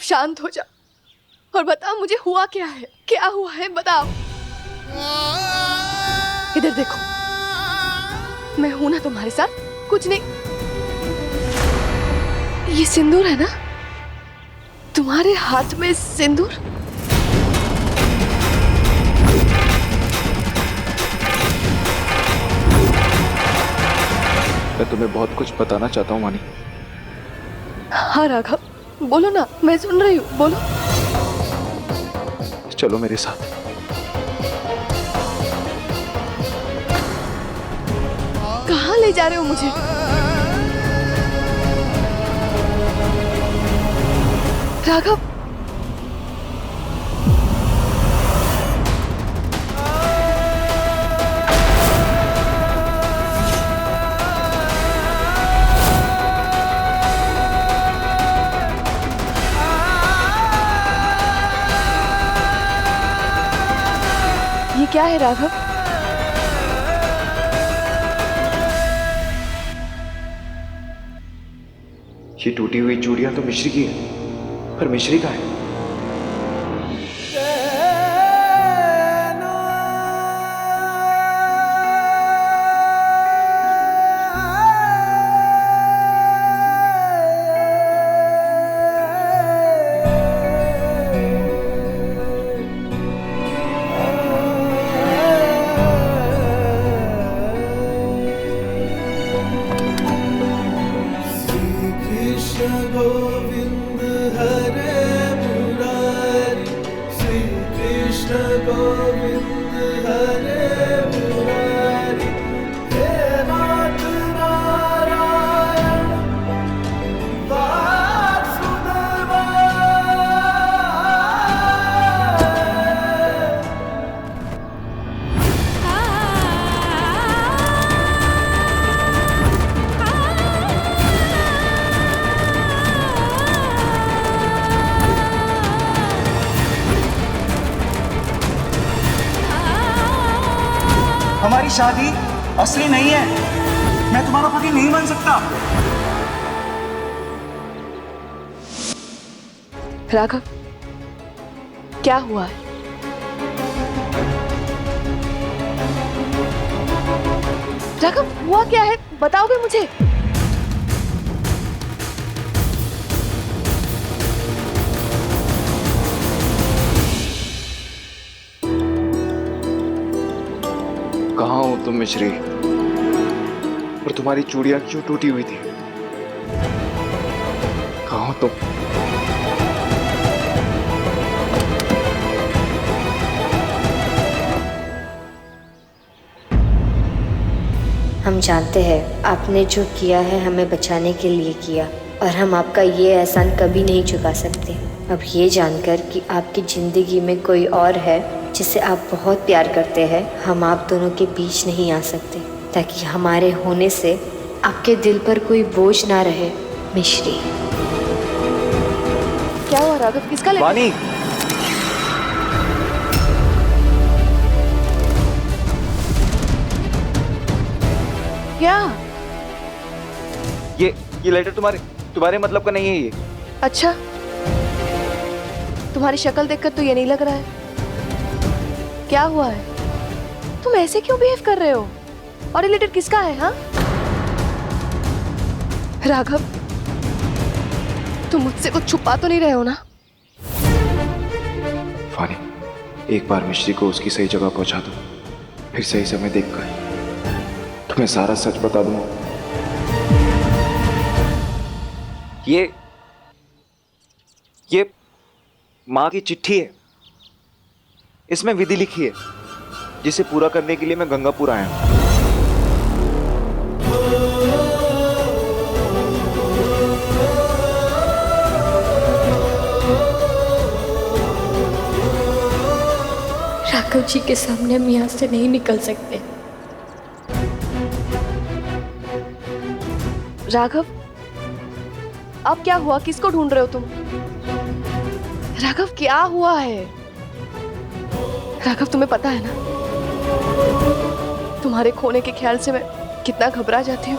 शांत हो जा और बता मुझे हुआ क्या है, क्या हुआ है बताओ। इधर देखो, मैं हूं ना तुम्हारे साथ, कुछ नहीं। ये सिंदूर है ना, तुम्हारे हाथ में सिंदूर। मैं तुम्हें बहुत कुछ बताना चाहता हूँ वानी। हाँ राघव, बोलो ना, मैं सुन रही हूँ, बोलो। चलो मेरे साथ। कहाँ ले जा रहे हो मुझे? राघव, ये क्या है राघव? ये टूटी हुई चूड़ियां तो मिश्री की है, पर मिश्री का है। गोविंद हरे मुरारी, श्री कृष्ण गोविंद हरे मुरारी, हे नाथ नारायण वासुदेवा। हमारी शादी असली नहीं है। मैं तुम्हारा पति नहीं बन सकता। राघव, क्या हुआ है? राघव, हुआ क्या है, बताओगे मुझे? कहाँ हो तुम मिश्री? और तुम्हारी चूड़ियां क्यों टूटी हुई थी? कहाँ हो तुम? हम जानते हैं आपने जो किया है हमें बचाने के लिए किया, और हम आपका ये एहसान कभी नहीं चुका सकते। अब ये जानकर कि आपकी ज़िंदगी में कोई और है जिसे आप बहुत प्यार करते हैं, हम आप दोनों के बीच नहीं आ सकते, ताकि हमारे होने से आपके दिल पर कोई बोझ ना रहे। मिश्री। क्या हुआ राघव, किसका लेटर? वानी, क्या? ये लेटर तुम्हारे मतलब का नहीं है ये। अच्छा, तुम्हारी शक्ल देखकर तो ये नहीं लग रहा है। क्या हुआ है? तुम ऐसे क्यों बिहेव कर रहे हो? और ये लेटर किसका है? हाँ राघव, तुम मुझसे कुछ छुपा तो नहीं रहे हो ना? वानी, एक बार मिश्री को उसकी सही जगह पहुंचा दो, फिर सही समय देखकर तुम्हें सारा सच बता दूंगा। ये माँ की चिट्ठी है। इसमें विधि लिखी है, जिसे पूरा करने के लिए मैं गंगापुर आया हूं। राघव जी के सामने हम यहाँ से नहीं निकल सकते। राघव, अब क्या हुआ? किसको ढूंढ रहे हो तुम? राघव, क्या हुआ है? राघव, तुम्हें पता है ना, तुम्हारे खोने के ख्याल से मैं कितना घबरा जाती हूँ।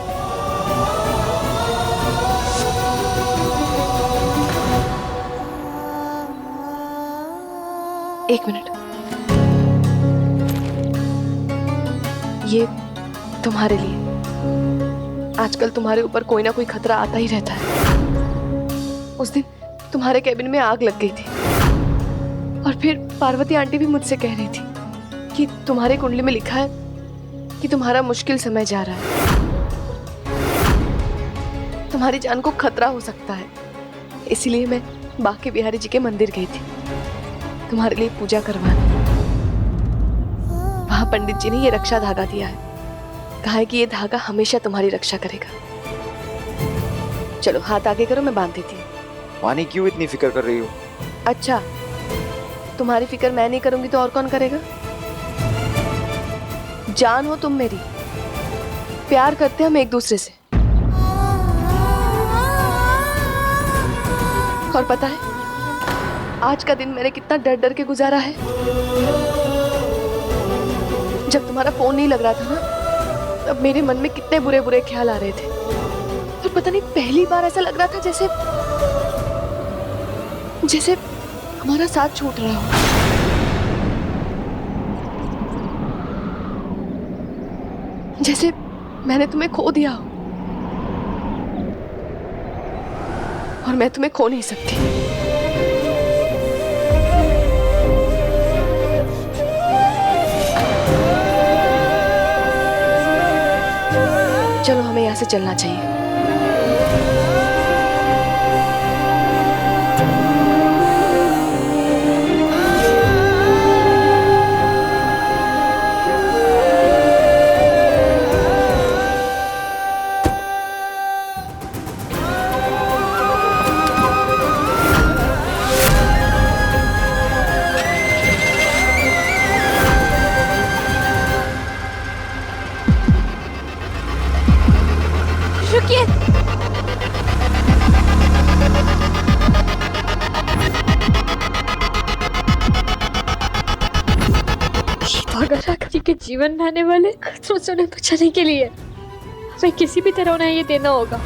एक मिनट, ये तुम्हारे लिए। आजकल तुम्हारे ऊपर कोई ना कोई खतरा आता ही रहता है। उस दिन तुम्हारे कैबिन में आग लग गई थी और फिर पार्वती आंटी भी मुझसे कह रही थी कि तुम्हारे कुंडली में लिखा है कि तुम्हारा मुश्किल समय जा रहा है, तुम्हारी जान को खतरा हो सकता है। इसलिए मैं बांके बिहारी जी के मंदिर गई थी तुम्हारे लिए पूजा करवाने। वहां पंडित जी ने ये रक्षा धागा दिया है, कहा है कि ये धागा हमेशा तुम्हारी रक्षा करेगा। चलो हाथ आगे करो, मैं बांध देती हूँ। वानी क्यों इतनी फिक्र कर रही हो? अच्छा, तुम्हारी फिक्र मैं नहीं करूंगी तो और कौन करेगा? जान हो तुम मेरी, प्यार करते हम एक दूसरे से। और पता है आज का दिन मैंने कितना डर डर के गुजारा है। जब तुम्हारा फोन नहीं लग रहा था ना, तब मेरे मन में कितने बुरे बुरे ख्याल आ रहे थे। और पता नहीं पहली बार ऐसा लग रहा था जैसे जैसे हमारा साथ छूट रहा हो। जैसे मैंने तुम्हें खो दिया हो और मैं तुम्हें खो नहीं सकती। चलो हमें यहाँ से चलना चाहिए। रुकिए, किसी के जीवन में आने वाले खतरों से उन्हें बचाने के लिए हमें किसी भी तरह उन्हें ये देना होगा।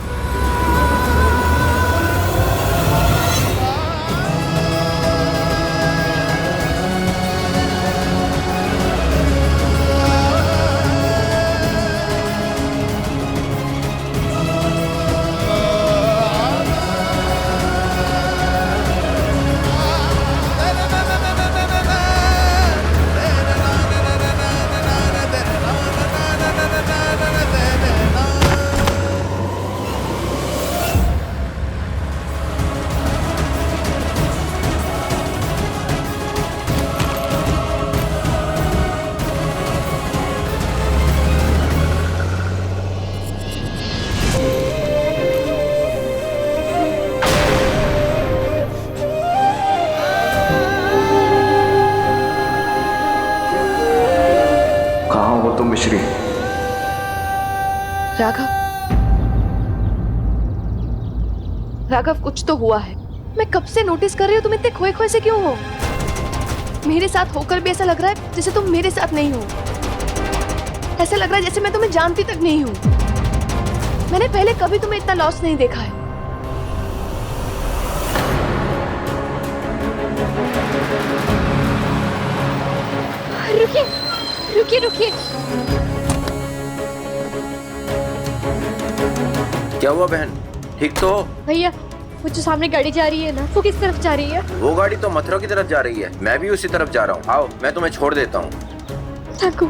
मिश्री। राघव, कुछ तो हुआ है। मैं कब से नोटिस कर रही हूँ, तुम इतने खोए खोए से क्यों हो? मेरे साथ होकर भी ऐसा लग रहा है जैसे तुम मेरे साथ नहीं हो। ऐसा लग रहा है जैसे मैं तुम्हें जानती तक नहीं हूँ। मैंने पहले कभी तुम्हें इतना लॉस नहीं देखा है। रुकिए रुकिए रुकिए। क्या हुआ बहन, ठीक तो हो? भैया, वो जो सामने गाड़ी जा रही है ना, वो किस तरफ जा रही है? वो गाड़ी तो मथुरा की तरफ जा रही है, मैं भी उसी तरफ जा रहा हूँ। आओ, मैं तुम्हें छोड़ देता हूँ। थको।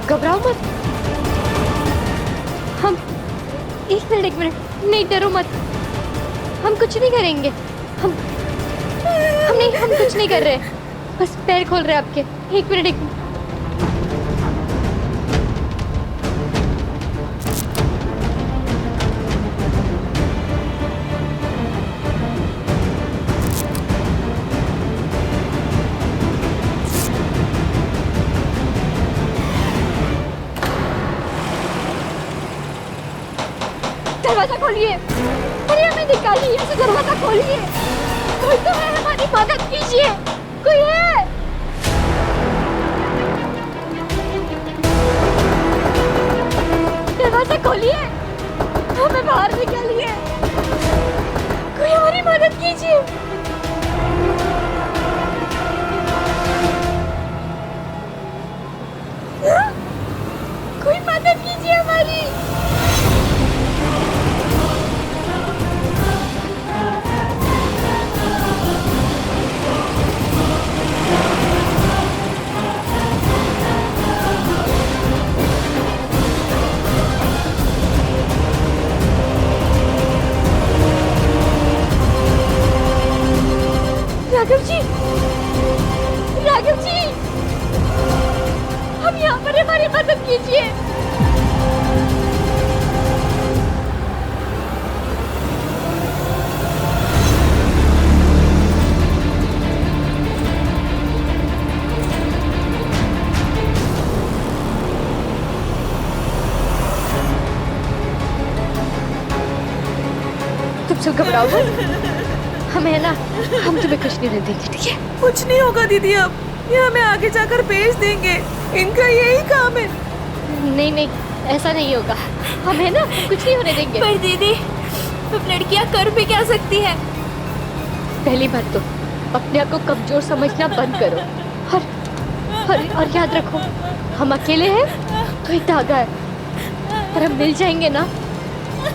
घबराओ मत। नहीं, डरो मत, हम कुछ नहीं करेंगे। हम कुछ नहीं कर रहे, बस पैर खोल रहे हैं आपके। एक मिनट, एक मिनट। दरवाजा खोलिए, अरे हमें निकालिए यहाँ से, दरवाजा खोलिए। कोई तो है, हमारी मदद कीजिए, कोई है? दरवाजा खोलिए, हमें बाहर निकालिए, कोई हमारी मदद कीजिए। कोई मदद कीजिए हमारी। राघव जी, राघव जी, हम यहाँ पर, हमारी मदद कीजिए। तुम सब घबराओ मत, हमें है ना, हम तुम्हें कुछ नहीं देंगे, ठीक है? कुछ नहीं होगा दीदी, अब ये हमें आगे जाकर भेज देंगे, इनका यही काम है। नहीं नहीं, ऐसा नहीं होगा, हम है ना, कुछ नहीं होने देंगे। पर दीदी, अब लड़कियां कर भी क्या सकती हैं? पहली बात तो अपने आप को कमजोर समझना बंद करो, और याद रखो, हम अकेले हैं तो एक धागा है, पर हम मिल जाएंगे ना,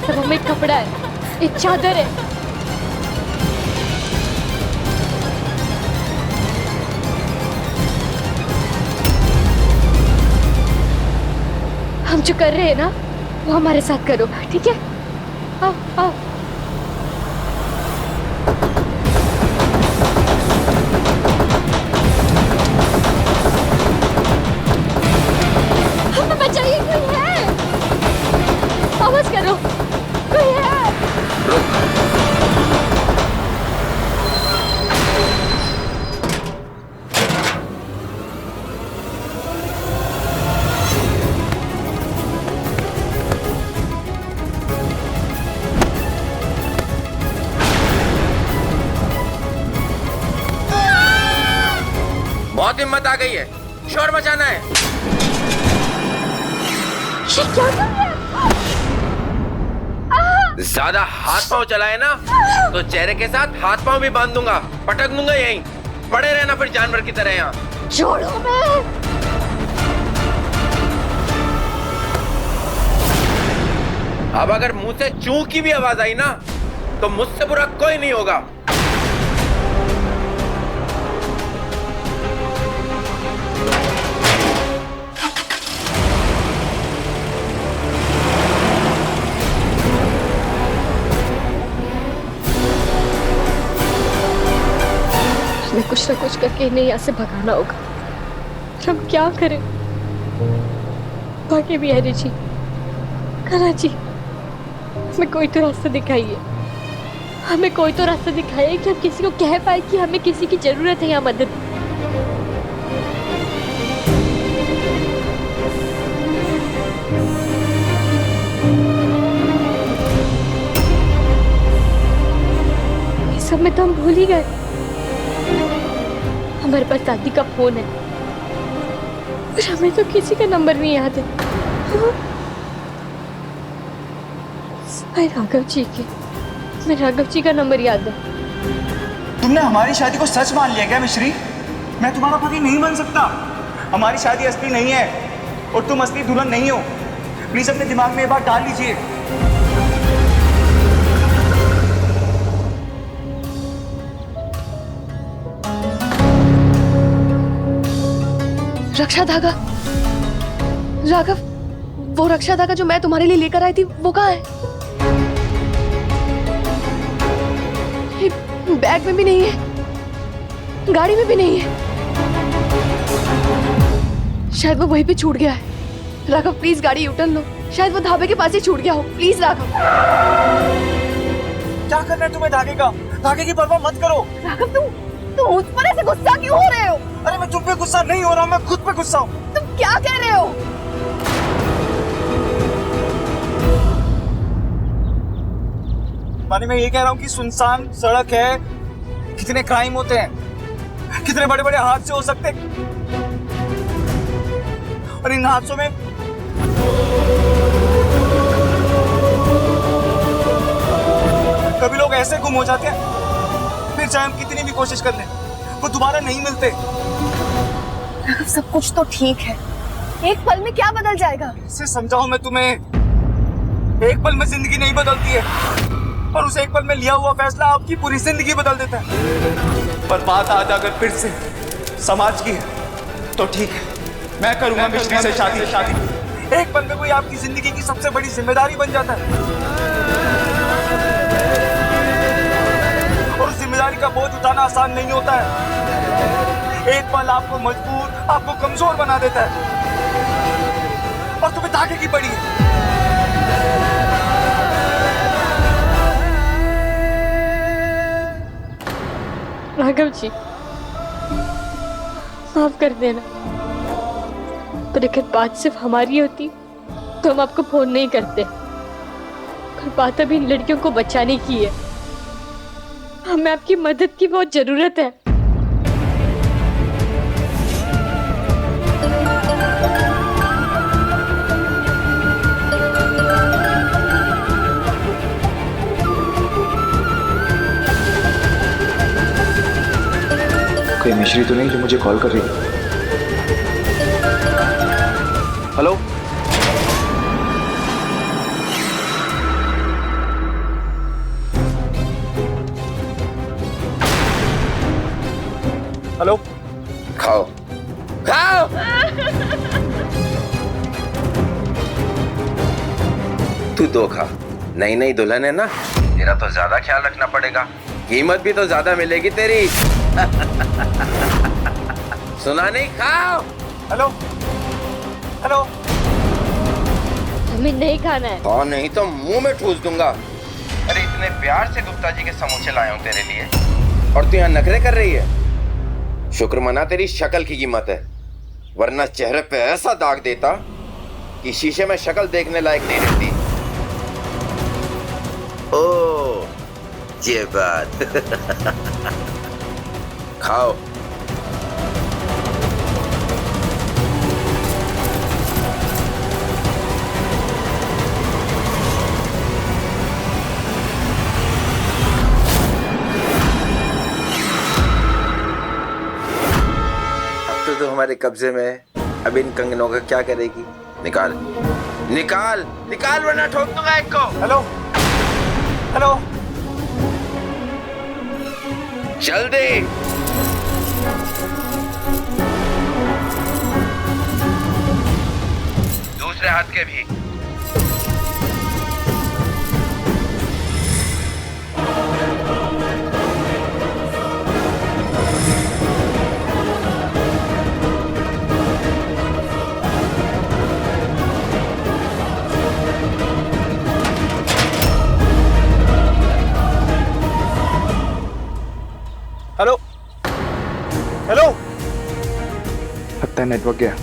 तब हमें एक कपड़ा है, एक चादर है। हम जो कर रहे हैं ना, वो हमारे साथ करो, ठीक है? आओ आओ। हमें बचाइए, कोई है? आवाज करो, कोई है? बहुत हिम्मत आ गई है, शोर मचाना है। ये क्या कर रहे हैं? ज्यादा हाथ पांव चलाए ना तो चेहरे के साथ हाथ पांव भी बांध दूंगा, पटक दूंगा यहीं। पड़े रहना फिर जानवर की तरह यहाँ। छोड़ो मैं। अब अगर मुंह से चू की भी आवाज आई ना तो मुझसे बुरा कोई नहीं होगा। हमें कुछ ना कुछ करके इन्हें यहाँ से भगाना होगा। हम क्या करें? भाग्य भी है जी, कला जी, हमें कोई तो रास्ता दिखाइए, हमें कोई तो रास्ता दिखाइए कि हम किसी को कह पाए कि हमें किसी की जरूरत है यहाँ मदद। ये सब में तो हम भूल ही गए। हमारे पास दादी का फोन है, पर हमें तो किसी का नंबर नहीं याद है। राघव जी के, मैं राघव जी का नंबर याद है। तुमने हमारी शादी को सच मान लिया क्या मिश्री? मैं तुम्हारा पति नहीं बन सकता। हमारी शादी असली नहीं है और तुम असली दुल्हन नहीं हो। प्लीज अपने दिमाग में ये बात डाल लीजिए। रक्षा धागा, राघव, वो रक्षा धागा जो मैं तुम्हारे लिए लेकर आई थी, वो कहाँ है? बैग में भी नहीं है, गाड़ी में भी नहीं है। शायद वो वहीं पे छूट गया है। राघव प्लीज गाड़ी यूटर्न लो, शायद वो ढाबे के पास ही छूट गया हो। प्लीज राघव। क्या करना है तुम्हें धागे का? धागे की परवाह मत करो। राघव तुम मुझ पर ऐसे गुस्सा क्यों हो रहे हो? अरे मैं तुम पे गुस्सा नहीं हो रहा, मैं खुद पे गुस्सा हूँ। तुम क्या कह रहे हो? माने मैं ये कह रहा हूँ कि सुनसान सड़क है, कितने क्राइम होते हैं, कितने बड़े बड़े हादसे हो सकते हैं, और इन हादसों में कभी लोग ऐसे गुम हो जाते हैं, फिर चाहे हम कितनी भी कोशिश कर लें वो दोबारा नहीं मिलते। राघव सब कुछ तो ठीक है, एक पल में क्या बदल जाएगा? इसे समझाऊं मैं तुम्हें? एक पल में जिंदगी नहीं बदलती है, और उस एक पल में लिया हुआ फैसला आपकी पूरी जिंदगी बदल देता है। पर बात आज अगर फिर से समाज की है तो ठीक है, मैं करूंगा मिश्री से शादी। एक पल में कोई आपकी जिंदगी की सबसे बड़ी जिम्मेदारी बन जाता है, और उस जिम्मेदारी का बोझ उठाना आसान नहीं होता है। एक पल आपको मजबूर, आपको कमजोर बना देता है, और तुम्हें धागे की पड़ी है। राघव जी माफ कर देना, पर अगर बात सिर्फ हमारी होती तो हम आपको फोन नहीं करते। पर बात अभी इन लड़कियों को बचाने की है। हमें आपकी मदद की बहुत जरूरत है। कोई मिश्री तो नहीं जो मुझे कॉल कर रही है? हेलो, हेलो, खाओ खाओ। तू दो खा। नई नई दुल्हन है ना, तेरा तो ज्यादा ख्याल रखना पड़ेगा, कीमत भी तो ज्यादा मिलेगी तेरी। सुना नहीं? खाओ। Hello, hello. हमें नहीं खाना है। हाँ नहीं तो मुंह में ठूस दूंगा। अरे इतने प्यार से गुप्ता जी के समोसे लाया हूँ तेरे लिए, और तू यहाँ नखरे कर रही है। शुक्र मना तेरी शक्ल की कीमत है, वरना चेहरे पे ऐसा दाग देता कि शीशे में शक्ल देखने लायक नहीं रहती। ओह ये बात। खाओ। तो हमारे कब्जे में है, अब इन कंगनों का क्या करेगी? निकाल निकाल निकाल, वरना ठोक दूंगा एक को। Hello, hello. जल्दी। दूसरे हाथ के भी। Hello, hello. लगता है नेटवर्क गया।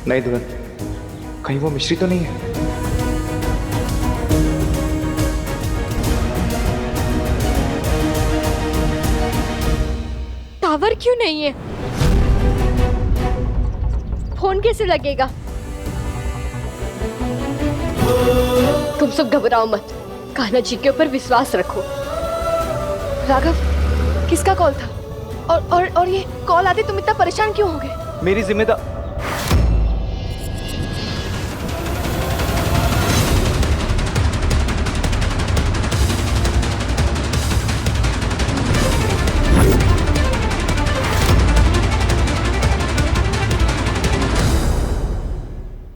नहीं दुल्हन, कहीं वो मिश्री तो नहीं है? टावर क्यों नहीं है? फोन कैसे लगेगा? तुम सब घबराओ मत, कान्हा जी के ऊपर विश्वास रखो। राघव, किसका कॉल था? और ये कॉल आते तुम इतना परेशान क्यों हो गए? मेरी जिम्मेदारी